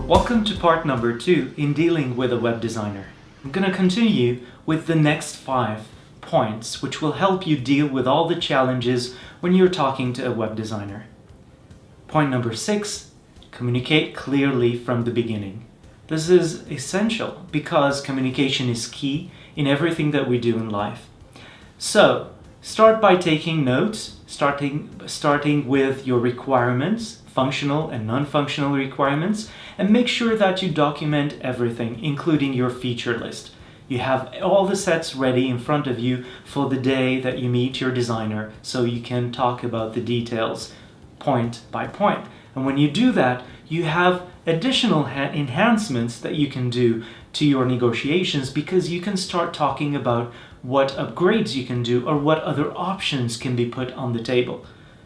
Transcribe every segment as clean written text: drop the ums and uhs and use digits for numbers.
Welcome to part number 2 in dealing with a web designer. I'm going to continue with the next 5 points which will help you deal with all the challenges when you're talking to a web designer. Point number 6, communicate clearly from the beginning. This is essential because communication is key in everything that we do in life. So, start by taking notes, starting with your requirements, functional and non-functional requirements, and make sure that you document everything, including your feature list. You have all the sets ready in front of you for the day that you meet your designer, so you can talk about the details point by point. And when you do that, you have additional enhancements that you can do to your negotiations, because you can start talking about what upgrades you can do or what other options can be put on the table.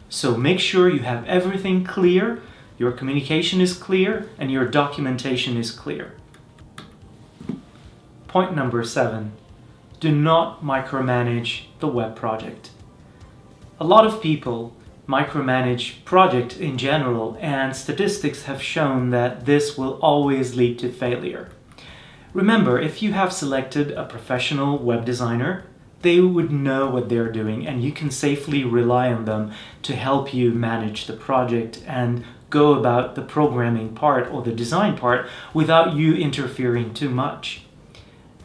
So make sure you have everything clear, your communication is clear, and your documentation is clear. Point number 7, do not micromanage the web project. A lot of people micromanage projects in general, and statistics have shown that this will always lead to failure. Remember, if you have selected a professional web designer, they would know what they're doing, and you can safely rely on them to help you manage the project and go about the programming part or the design part without you interfering too much.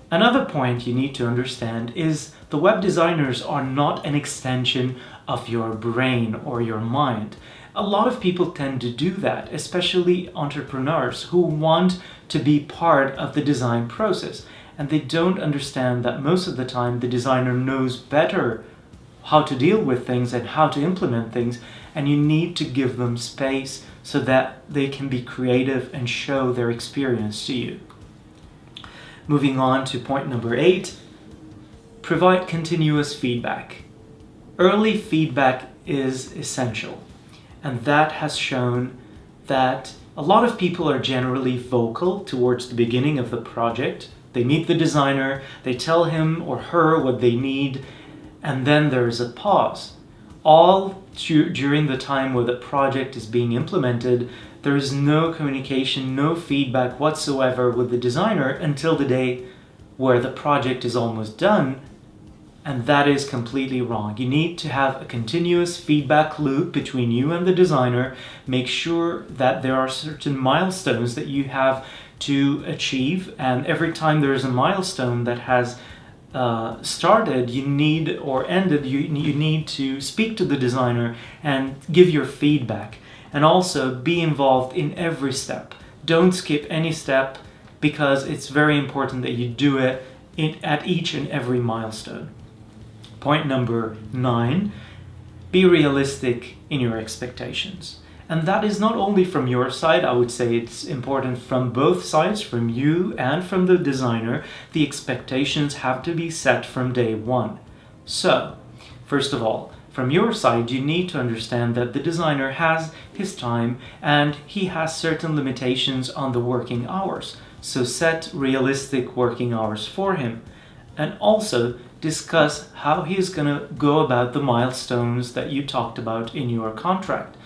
Another point you need to understand is the web designers are not an extension of your brain or your mind. A lot of people tend to do that, especially entrepreneurs who want to be part of the design process. And they don't understand that most of the time the designer knows better how to deal with things and how to implement things, and you need to give them space so that they can be creative and show their experience to you. Moving on to point number 8, provide continuous feedback. Early feedback is essential, and that has shown that a lot of people are generally vocal towards the beginning of the project. They meet the designer, they tell him or her what they need, and then there's a pause. All during the time where the project is being implemented, there is no communication, no feedback whatsoever with the designer until the day where the project is almost done, and that is completely wrong. You need to have a continuous feedback loop between you and the designer. Make sure that there are certain milestones that you have to achieve, and every time there is a milestone that has started, you need or ended, you need to speak to the designer and give your feedback, and also be involved in every step. Don't skip any step, because it's very important that you do it at each and every milestone. Point number 9, be realistic in your expectations. And that is not only from your side, I would say it's important from both sides, from you and from the designer. The expectations have to be set from day one. So, first of all, from your side, you need to understand that the designer has his time and he has certain limitations on the working hours. So set realistic working hours for him. And also discuss how he's going to go about the milestones that you talked about in your contract.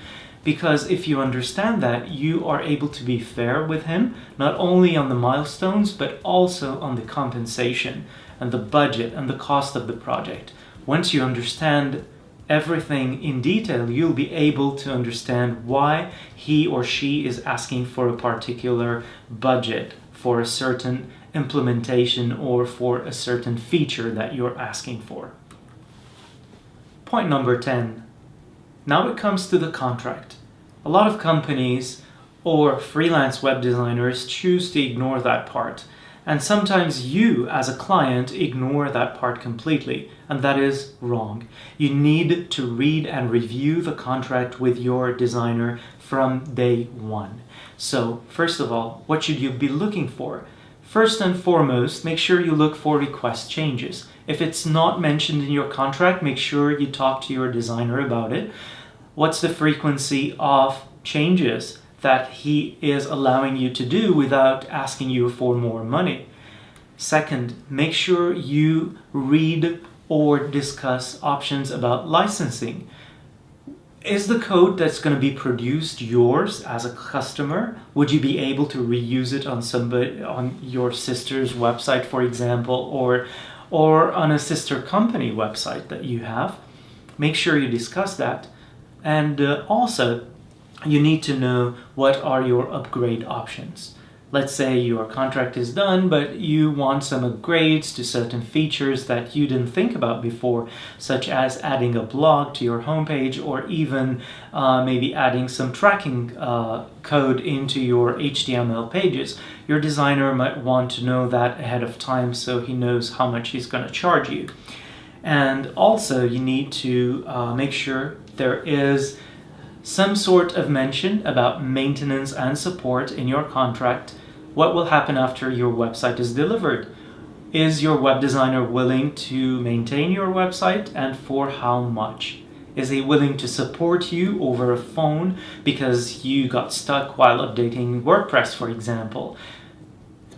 Because if you understand that, you are able to be fair with him, not only on the milestones, but also on the compensation and the budget and the cost of the project. Once you understand everything in detail, you'll be able to understand why he or she is asking for a particular budget for a certain implementation or for a certain feature that you're asking for. Point number 10. Now it comes to the contract. A lot of companies or freelance web designers choose to ignore that part. And sometimes you, as a client, ignore that part completely. And that is wrong. You need to read and review the contract with your designer from day one. So, first of all, what should you be looking for? First and foremost, make sure you look for request changes. If it's not mentioned in your contract, make sure you talk to your designer about it. What's the frequency of changes that he is allowing you to do without asking you for more money? Second, make sure you read or discuss options about licensing. Is the code that's going to be produced yours as a customer? Would you be able to reuse it on your sister's website, for example, or on a sister company website that you have? Make sure you discuss that. And also, you need to know what are your upgrade options. Let's say your contract is done, but you want some upgrades to certain features that you didn't think about before, such as adding a blog to your homepage, or even maybe adding some tracking code into your HTML pages. Your designer might want to know that ahead of time so he knows how much he's going to charge you. And also, you need to make sure there is some sort of mention about maintenance and support in your contract. What will happen after your website is delivered? Is your web designer willing to maintain your website, and for how much? Is he willing to support you over a phone because you got stuck while updating WordPress, for example?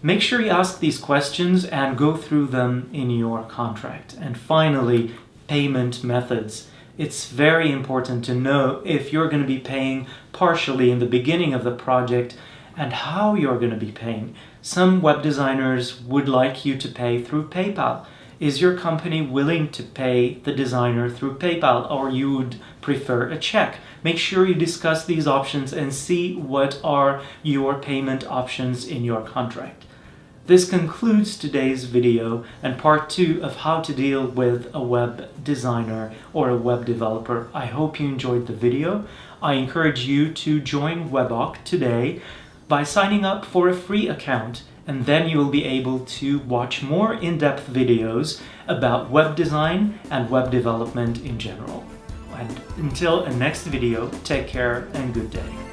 Make sure you ask these questions and go through them in your contract. And finally, payment methods. It's very important to know if you're going to be paying partially in the beginning of the project and how you're going to be paying. Some web designers would like you to pay through PayPal. Is your company willing to pay the designer through PayPal, or you would prefer a check? Make sure you discuss these options and see what are your payment options in your contract. This concludes today's video and part 2 of how to deal with a web designer or a web developer. I hope you enjoyed the video. I encourage you to join Webawk today by signing up for a free account, and then you will be able to watch more in-depth videos about web design and web development in general. And until a next video, take care and good day.